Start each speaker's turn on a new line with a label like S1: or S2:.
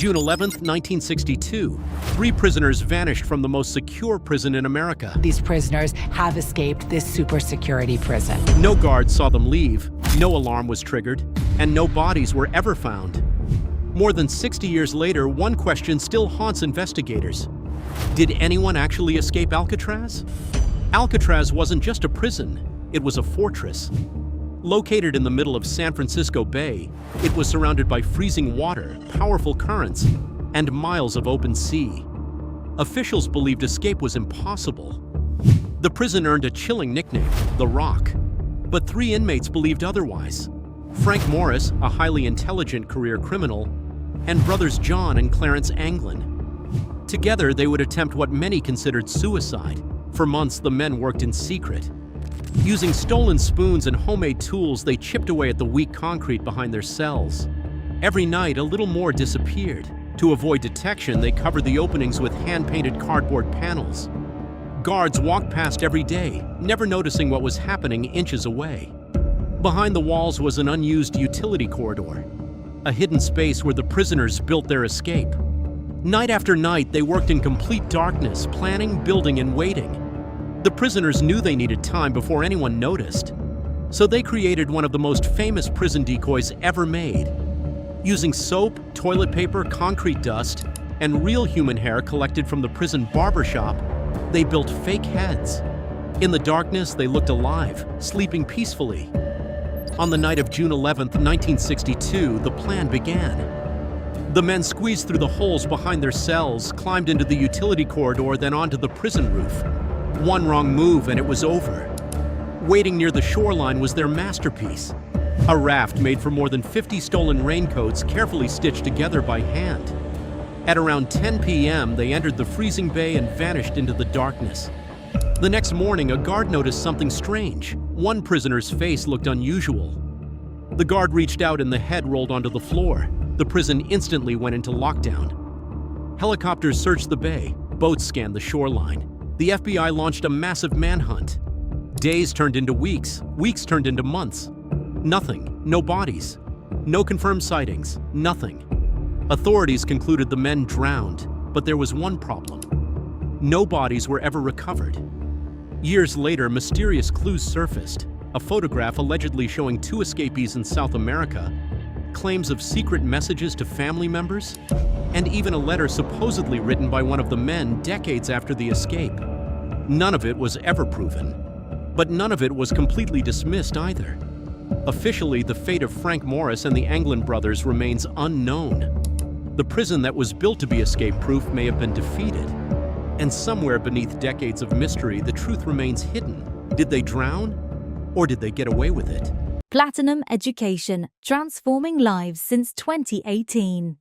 S1: June 11, 1962, 3 prisoners vanished from the most secure prison in America.
S2: These prisoners have escaped this super security prison.
S1: No guard saw them leave, no alarm was triggered, and no bodies were ever found. More than 60 years later, one question still haunts investigators. Did anyone actually escape Alcatraz? Alcatraz wasn't just a prison, it was a fortress. Located in the middle of San Francisco Bay, it was surrounded by freezing water, powerful currents, and miles of open sea. Officials believed escape was impossible. The prison earned a chilling nickname, The Rock. But 3 inmates believed otherwise. Frank Morris, a highly intelligent career criminal, and brothers John and Clarence Anglin. Together, they would attempt what many considered suicide. For months, the men worked in secret. Using stolen spoons and homemade tools, they chipped away at the weak concrete behind their cells. Every night, a little more disappeared. To avoid detection, they covered the openings with hand-painted cardboard panels. Guards walked past every day, never noticing what was happening inches away. Behind the walls was an unused utility corridor, a hidden space where the prisoners built their escape. Night after night, they worked in complete darkness, planning, building, and waiting. The prisoners knew they needed time before anyone noticed, so they created one of the most famous prison decoys ever made. Using soap, toilet paper, concrete dust, and real human hair collected from the prison barbershop, they built fake heads. In the darkness, they looked alive, sleeping peacefully. On the night of June 11, 1962, the plan began. The men squeezed through the holes behind their cells, climbed into the utility corridor, then onto the prison roof. One wrong move and it was over. Waiting near the shoreline was their masterpiece, a raft made from more than 50 stolen raincoats carefully stitched together by hand. At around 10 p.m., they entered the freezing bay and vanished into the darkness. The next morning, a guard noticed something strange. One prisoner's face looked unusual. The guard reached out and the head rolled onto the floor. The prison instantly went into lockdown. Helicopters searched the bay, boats scanned the shoreline. The FBI launched a massive manhunt. Days turned into weeks, weeks turned into months. Nothing, no bodies, no confirmed sightings, nothing. Authorities concluded the men drowned, but there was one problem. No bodies were ever recovered. Years later, mysterious clues surfaced. A photograph allegedly showing 2 escapees in South America, claims of secret messages to family members, and even a letter supposedly written by one of the men decades after the escape. None of it was ever proven, but none of it was completely dismissed either. Officially, the fate of Frank Morris and the Anglin brothers remains unknown. The prison that was built to be escape-proof may have been defeated, and somewhere beneath decades of mystery, the truth remains hidden. Did they drown, or did they get away with it?
S3: Platinum Education, transforming lives since 2018.